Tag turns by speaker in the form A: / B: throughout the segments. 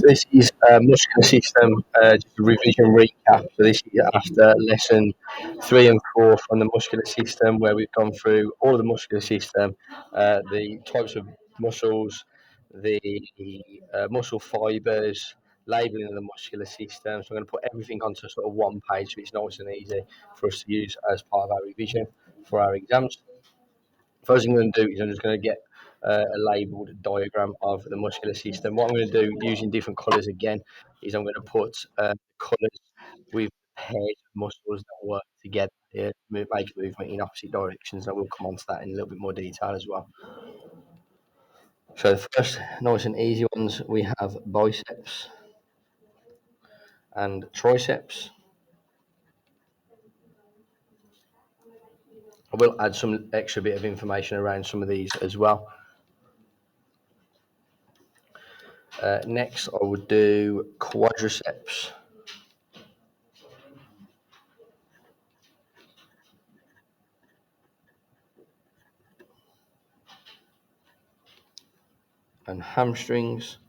A: This is muscular system, just a revision recap. So this is after lesson 3 and 4 from the muscular system, where we've gone through all of the muscular system, the types of muscles, the muscle fibres, labelling of the muscular system. So I'm going to put everything onto sort of one page, so it's nice and easy for us to use as part of our revision for our exams. First thing I'm going to do is I'm just going to get a labelled diagram of the muscular system. What I'm going to do using different colours again is I'm going to put colours with pairs of muscles that work together to make movement in opposite directions. I will come on to that in a little bit more detail as well. So the first nice and easy ones, we have biceps and triceps. I will add some extra bit of information around some of these as well. Next, I would do quadriceps. And hamstrings.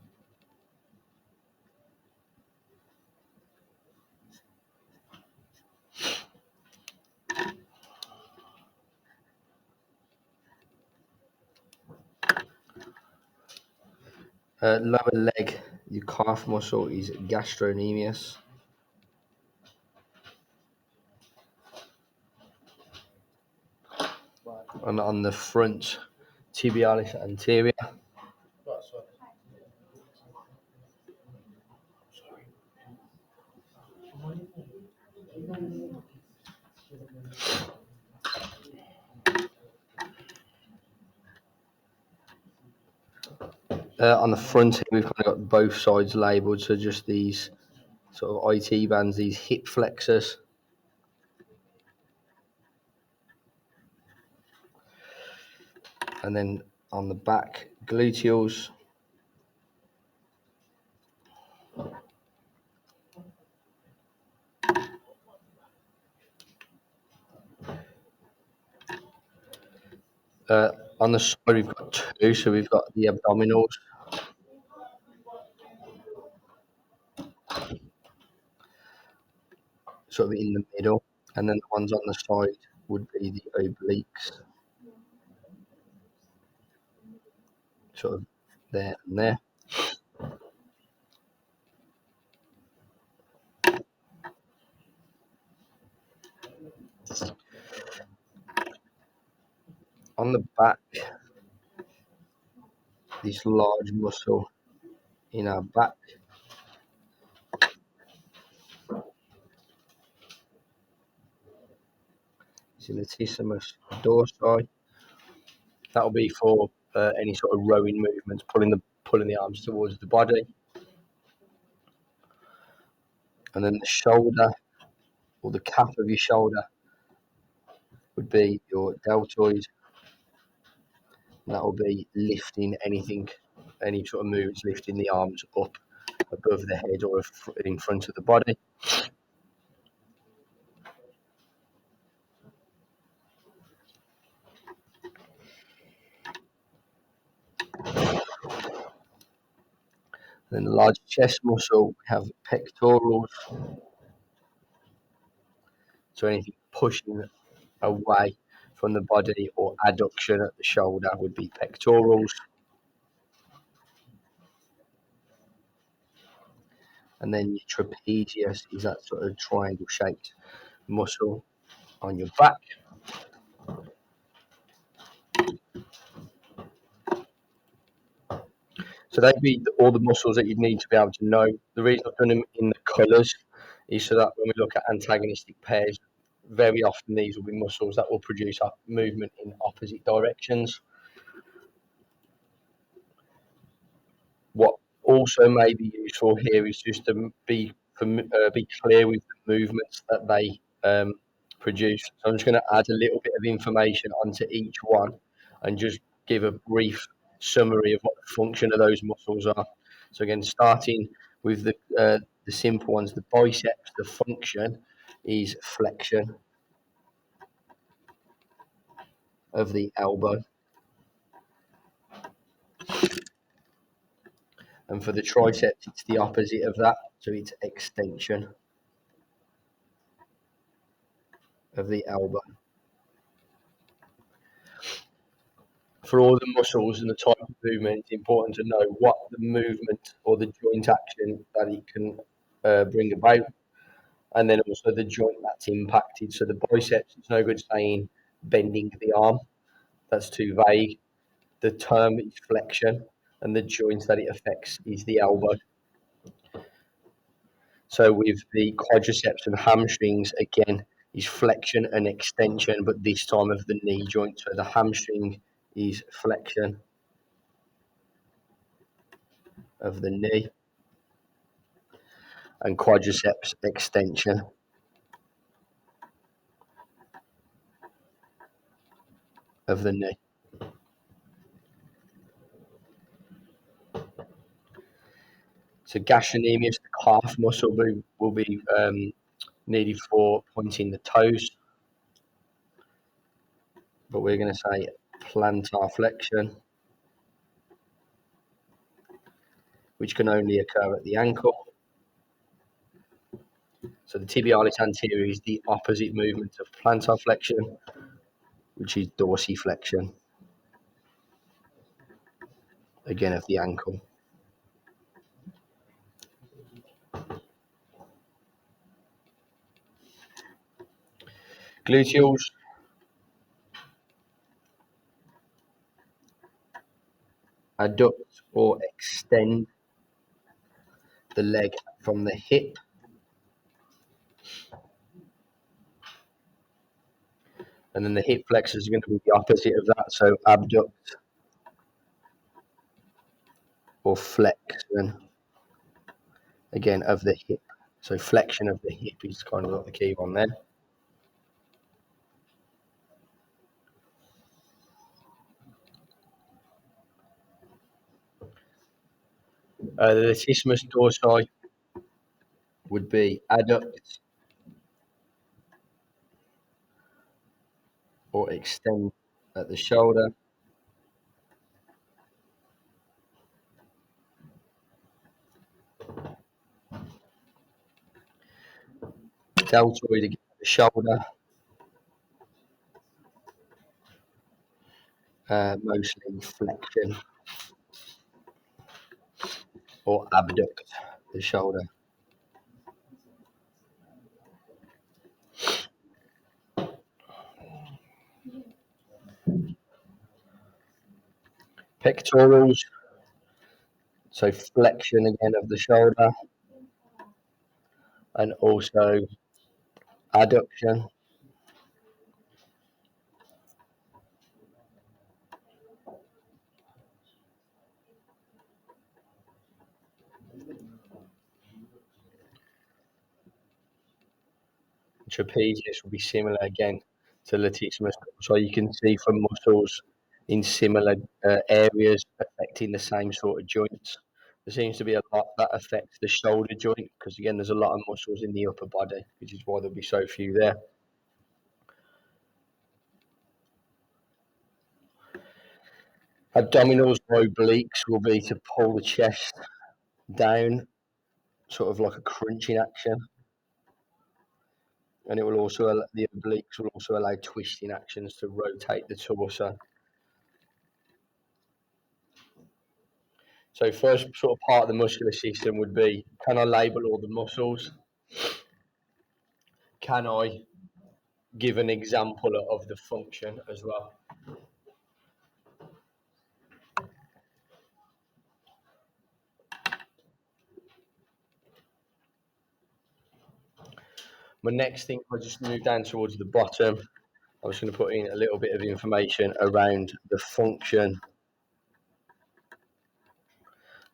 A: Lower leg, your calf muscle is gastrocnemius. And on the front, tibialis anterior. On the front here, we've kind of got both sides labelled, so just these sort of IT bands, these hip flexors. And then on the back, gluteals. On the side, we've got two, so we've got the abdominals. Sort of in the middle, and then the ones on the side would be the obliques. Sort of there and there. On the back, this large muscle in our back. It's latissimus dorsi. That'll be for any sort of rowing movements, pulling the arms towards the body. And then the shoulder, or the cap of your shoulder, would be your deltoid. And that will be lifting anything, any sort of movements, lifting the arms up above the head or in front of the body. Then the large chest muscle, we have pectorals. So anything pushing away from the body or adduction at the shoulder would be pectorals. And then your trapezius is that sort of triangle shaped muscle on your back. So they'd be all the muscles that you'd need to be able to know. The reason I've done them in the colours is so that when we look at antagonistic pairs, very often these will be muscles that will produce movement in opposite directions. What also may be useful here is just to be clear with the movements that they produce. So I'm just going to add a little bit of information onto each one and just give a brief summary of what the function of those muscles are. So again, starting with the simple ones, the biceps, the function is flexion of the elbow. And for the triceps, it's the opposite of that. So it's extension of the elbow. For all the muscles and the type of movement, it's important to know what the movement or the joint action that it can bring about, and then also the joint that's impacted. So the biceps, it's no good saying bending the arm, that's too vague. The term is flexion, and the joint that it affects is the elbow. So with the quadriceps and hamstrings, again, is flexion and extension, but this time of the knee joint. So the hamstring is flexion of the knee, and quadriceps extension of the knee. So gastrocnemius, the calf muscle will be needed for pointing the toes, but we're going to say plantar flexion, which can only occur at the ankle. So the tibialis anterior is the opposite movement of plantar flexion, which is dorsiflexion, again of the ankle. Gluteals, adduct or extend the leg from the hip, and then the hip flexors are going to be the opposite of that, so abduct or flexion, again of the hip. So flexion of the hip is kind of like the key one there. The latissimus dorsi would be adduct or extend at the shoulder. Deltoid again at the shoulder, mostly flexion or abduct the shoulder. Pectorals, so flexion again of the shoulder, and also adduction. Trapezius will be similar again to latissimus. So you can see from muscles in similar areas affecting the same sort of joints. There seems to be a lot that affects the shoulder joint because again, there's a lot of muscles in the upper body, which is why there'll be so few there. Abdominals or obliques will be to pull the chest down, sort of like a crunching action. And it will also, the obliques will also allow twisting actions to rotate the torso. So first sort of part of the muscular system would be, can I label all the muscles? Can I give an example of the function as well? My next thing, I just move down towards the bottom. I was going to put in a little bit of information around the function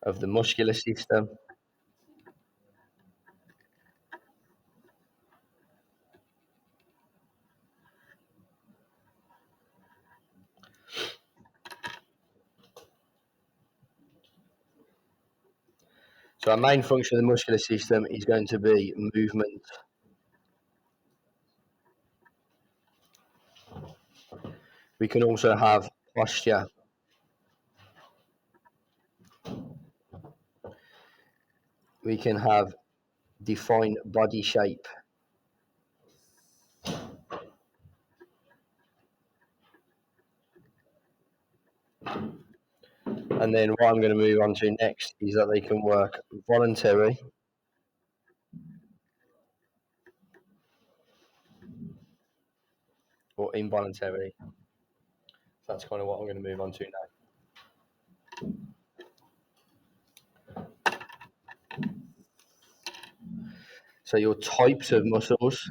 A: of the muscular system. So our main function of the muscular system is going to be movement. We can also have posture we can have define body shape. And then what I'm going to move on to next is that they can work voluntary or involuntary. So that's kind of what I'm going to move on to now. So your types of muscles.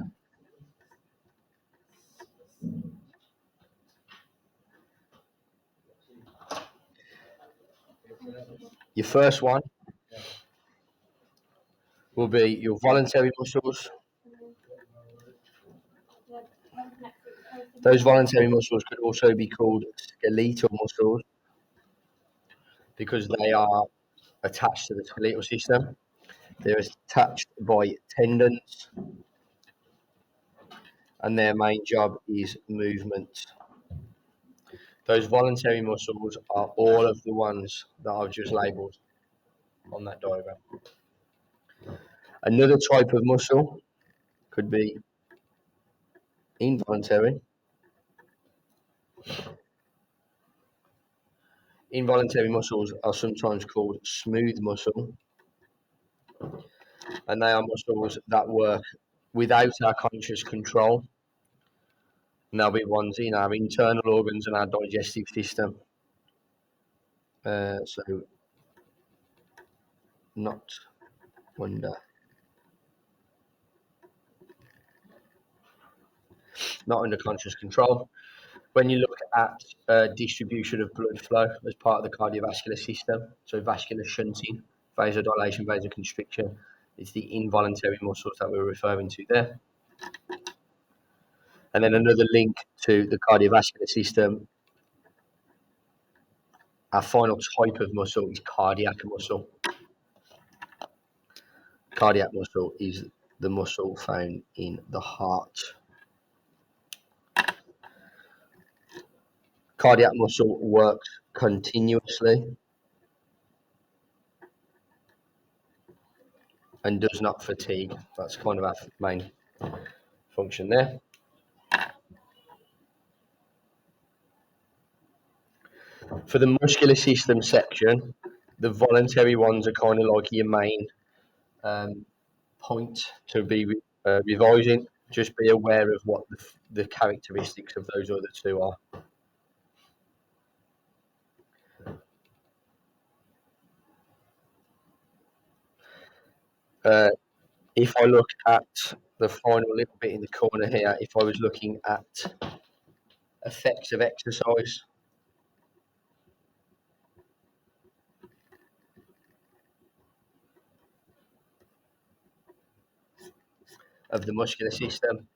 A: Your first one will be your voluntary muscles. Those voluntary muscles could also be called skeletal muscles because they are attached to the skeletal system. They're attached by tendons, and their main job is movement. Those voluntary muscles are all of the ones that I've just labelled on that diagram. Another type of muscle could be involuntary. Involuntary muscles are sometimes called smooth muscle, and they are muscles that work without our conscious control. And they'll be ones in our internal organs and our digestive system. So, not under, not under conscious control. When you look at distribution of blood flow as part of the cardiovascular system, so vascular shunting, vasodilation, vasoconstriction, it's the involuntary muscles that we're referring to there. And then another link to the cardiovascular system, our final type of muscle is cardiac muscle. Cardiac muscle is the muscle found in the heart. Cardiac muscle works continuously and does not fatigue. That's kind of our main function there. For the muscular system section, the voluntary ones are kind of like your main point to be revising. Just be aware of what the characteristics of those other two are. If I look at the final little bit in the corner here, if I was looking at effects of exercise, of the muscular system,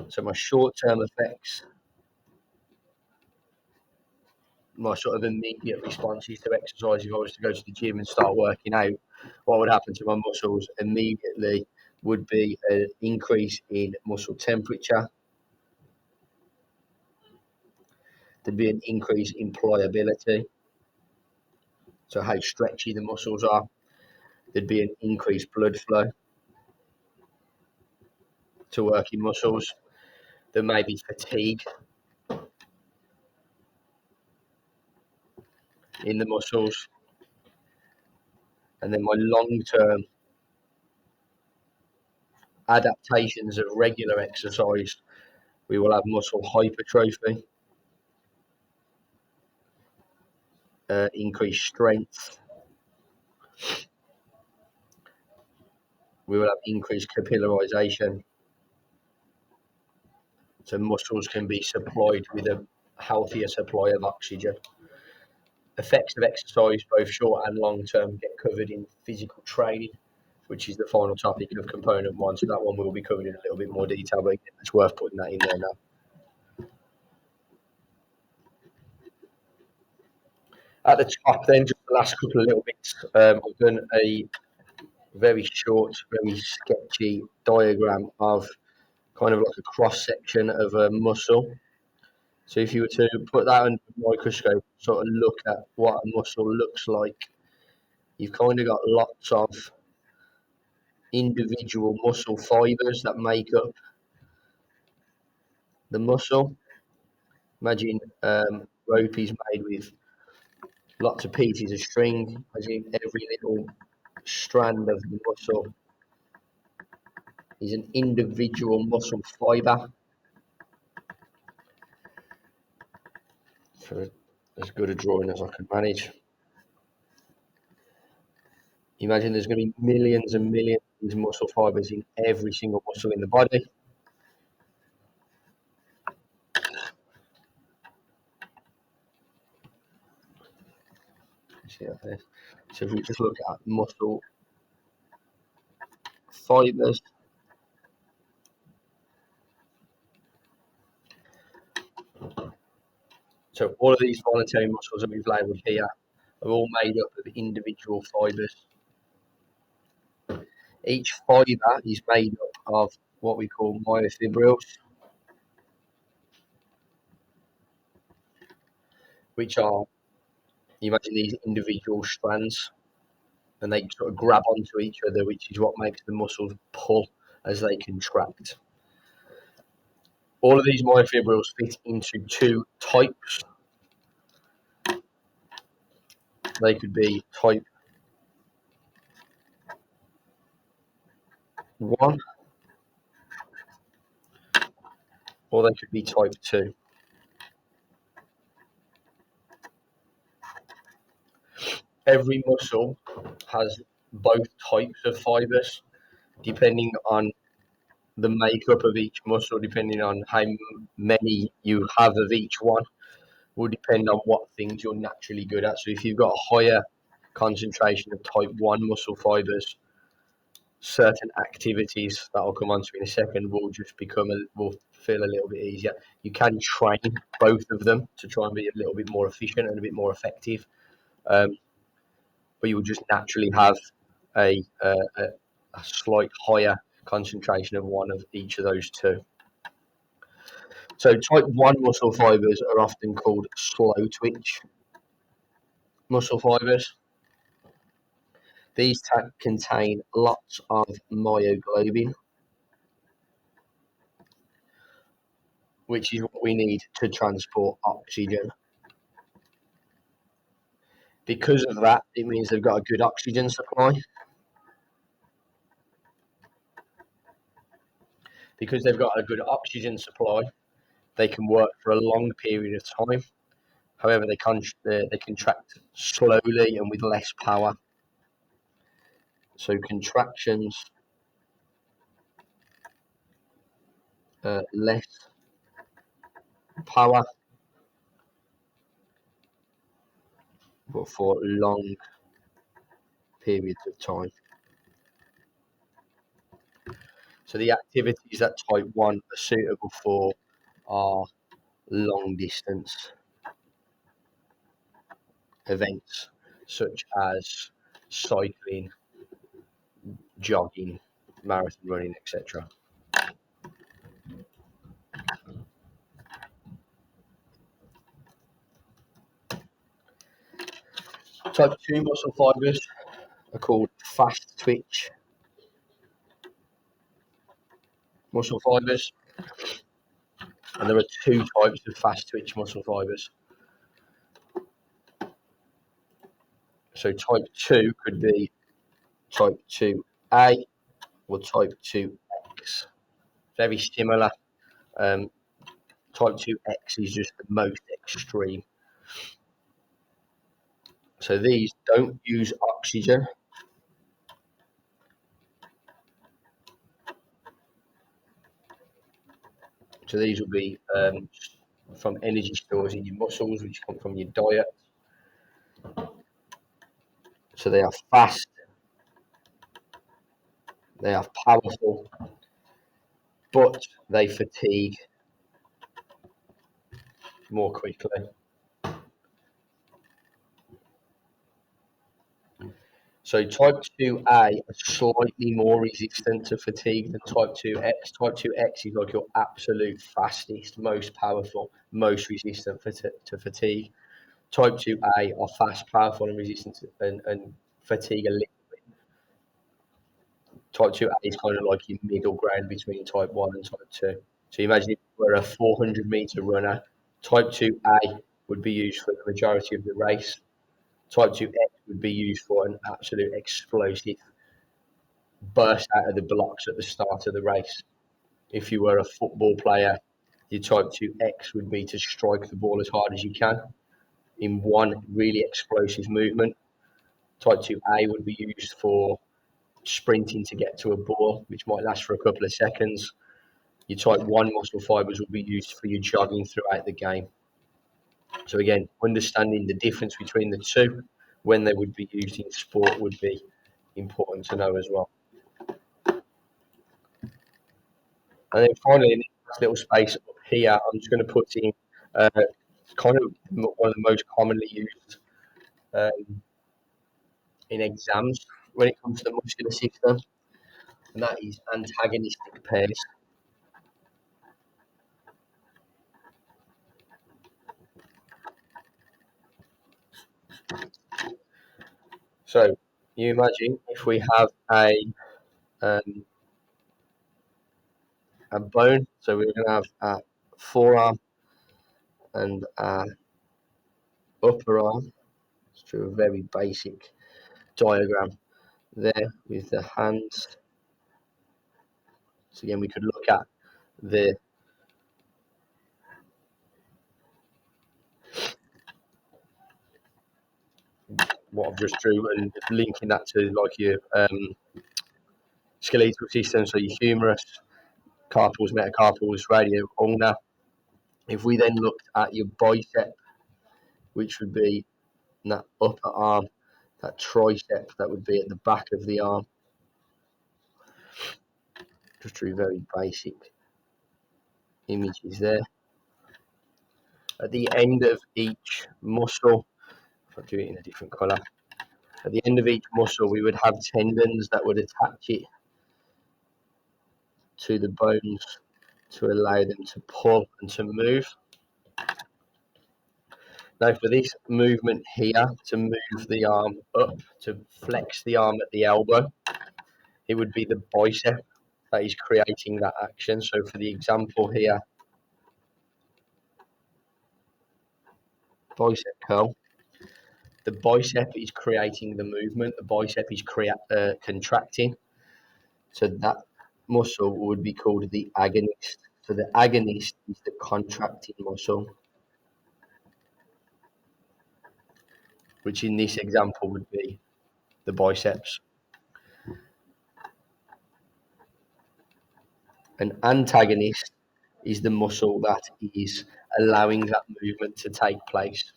A: so my short-term effects, my sort of immediate responses to exercise, if I was to go to the gym and start working out, what would happen to my muscles immediately would be an increase in muscle temperature. There'd be an increase in pliability, so how stretchy the muscles are. There'd be an increased blood flow to working muscles. There may be fatigue in the muscles. And then my long-term adaptations of regular exercise, we will have muscle hypertrophy, increased strength. We will have increased capillarization. So muscles can be supplied with a healthier supply of oxygen. Effects of exercise, both short and long term, get covered in physical training, which is the final topic of component one. So that one will be covered in a little bit more detail, but it's worth putting that in there now. At the top then, just the last couple of little bits, I've done a very short, very sketchy diagram of kind of like a cross section of a muscle. So if you were to put that under a microscope, sort of look at what a muscle looks like, you've kind of got lots of individual muscle fibres that make up the muscle. Imagine rope is made with lots of pieces of string. Imagine every little strand of the muscle is an individual muscle fibre. For as good a drawing as I can manage. Imagine there's going to be millions and millions of these muscle fibres in every single muscle in the body. So if we just look at muscle fibres, so all of these voluntary muscles that we've labelled here are all made up of individual fibres. Each fibre is made up of what we call myofibrils, which are, you imagine these individual strands, and they sort of grab onto each other, which is what makes the muscles pull as they contract. All of these myofibrils fit into two types. They could be type 1 or they could be type 2. Every muscle has both types of fibres, depending on the makeup of each muscle, depending on how many you have of each one, will depend on what things you're naturally good at. So if you've got a higher concentration of type 1 muscle fibres, certain activities that I'll come on to in a second will just will feel a little bit easier. You can train both of them to try and be a little bit more efficient and a bit more effective, but you will just naturally have a slight higher concentration of one of each of those two. So type 1 muscle fibres are often called slow twitch muscle fibres. These contain lots of myoglobin, which is what we need to transport oxygen. Because of that, it means they've got a good oxygen supply. Because they've got a good oxygen supply, they can work for a long period of time. However, they contract slowly and with less power. So contractions, less power, but for long periods of time. So the activities that type 1 are suitable for are long distance events such as cycling, jogging, marathon running, etc. Type 2 muscle fibres are called fast twitch muscle fibres, and there are two types of fast twitch muscle fibres. So type 2 could be type 2A or type 2X. Very similar. Type 2X is just the most extreme. So these don't use oxygen. So these will be from energy stores in your muscles, which come from your diet. So they are fast, they are powerful, but they fatigue more quickly. So type 2A are slightly more resistant to fatigue than type 2X. Type 2X is like your absolute fastest, most powerful, most resistant to fatigue. Type 2A are fast, powerful, and resistant and fatigue a little. Type 2A is kind of like your middle ground between type 1 and type 2. So you imagine if you were a 400-meter runner, type 2A would be used for the majority of the race. Type 2X would be used for an absolute explosive burst out of the blocks at the start of the race. If you were a football player, your type 2X would be to strike the ball as hard as you can in one really explosive movement. Type 2A would be used for sprinting to get to a ball, which might last for a couple of seconds. Your type 1 muscle fibres will be used for your jogging throughout the game. So again, understanding the difference between the two, when they would be used in sport, would be important to know as well. And then finally, in this little space up here, I'm just going to put in kind of one of the most commonly used in exams when it comes to the muscular system, and that is antagonistic pairs. So you imagine if we have um, a bone, so we're going to have a forearm and a upper arm. Let's do a very basic diagram there with the hands. So again, we could look at the what I've just drew and linking that to like your skeletal system, so your humerus, carpals, metacarpals, radio ulna. If we then looked at your bicep, which would be that upper arm, that tricep, that would be at the back of the arm. Just drew very basic images there. At the end of each muscle, if I do it in a different colour, at the end of each muscle, we would have tendons that would attach it to the bones to allow them to pull and to move. Now, for this movement here, to move the arm up, to flex the arm at the elbow, it would be the bicep that is creating that action. So, for the example here, bicep curl, the bicep is creating the movement, the bicep is contracting. So, that muscle would be called the agonist. So, the agonist is the contracting muscle, which in this example would be the biceps. An antagonist is the muscle that is allowing that movement to take place.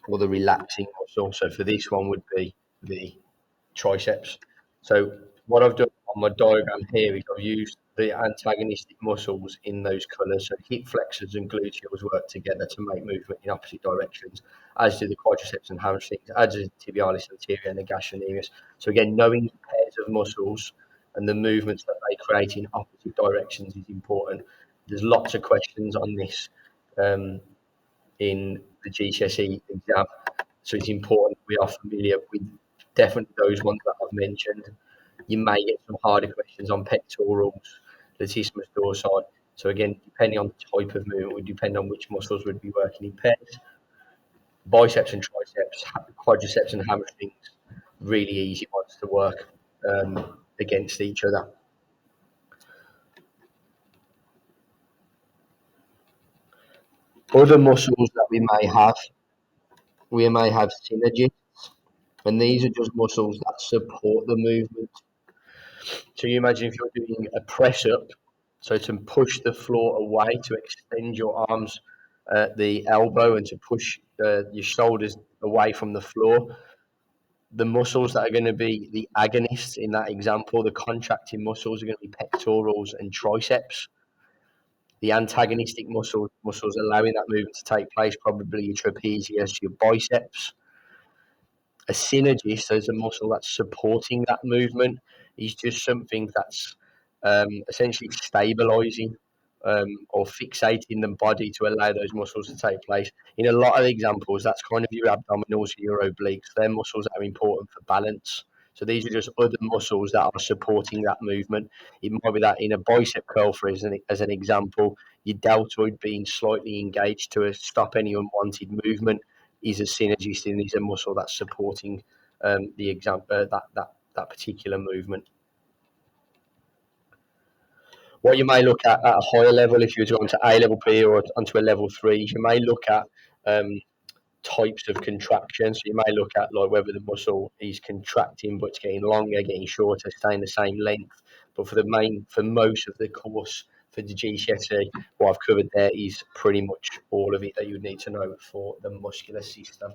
A: Or the relaxing muscle. So for this one would be the triceps. So what I've done on my diagram here is I've used the antagonistic muscles in those colours. So hip flexors and gluteals work together to make movement in opposite directions, as do the quadriceps and hamstrings, as do the tibialis anterior and the gastrocnemius. So again, knowing pairs of muscles and the movements that they create in opposite directions is important. There's lots of questions on this in the GCSE exam, so it's important we are familiar with definitely those ones that I've mentioned. You may get some harder questions on pectorals, latissimus dorsi. So again, depending on the type of movement, would depend on which muscles would be working in pairs. Biceps and triceps, quadriceps and hamstrings, really easy ones to work against each other. Other muscles that we may have synergists, and these are just muscles that support the movement. So you imagine if you're doing a press up, so to push the floor away, to extend your arms at the elbow and to push your shoulders away from the floor. The muscles that are going to be the agonists in that example, the contracting muscles, are going to be pectorals and triceps. The antagonistic muscles allowing that movement to take place, probably your trapezius, your biceps. A synergist, so it's a muscle that's supporting that movement, is just something that's essentially stabilizing or fixating the body to allow those muscles to take place. In a lot of examples, that's kind of your abdominals, your obliques. They're muscles that are important for balance. So these are just other muscles that are supporting that movement. It might be that in a bicep curl, for as an example, your deltoid being slightly engaged to stop any unwanted movement is a synergist and is a muscle that's supporting the that particular movement. What you may look at a higher level, if you were to go onto A level P or onto a level 3, you may look at types of contraction. So you may look at like whether the muscle is contracting but it's getting longer, getting shorter, staying the same length. But for most of the course for the GCSE, what I've covered there is pretty much all of it that you would need to know for the muscular system.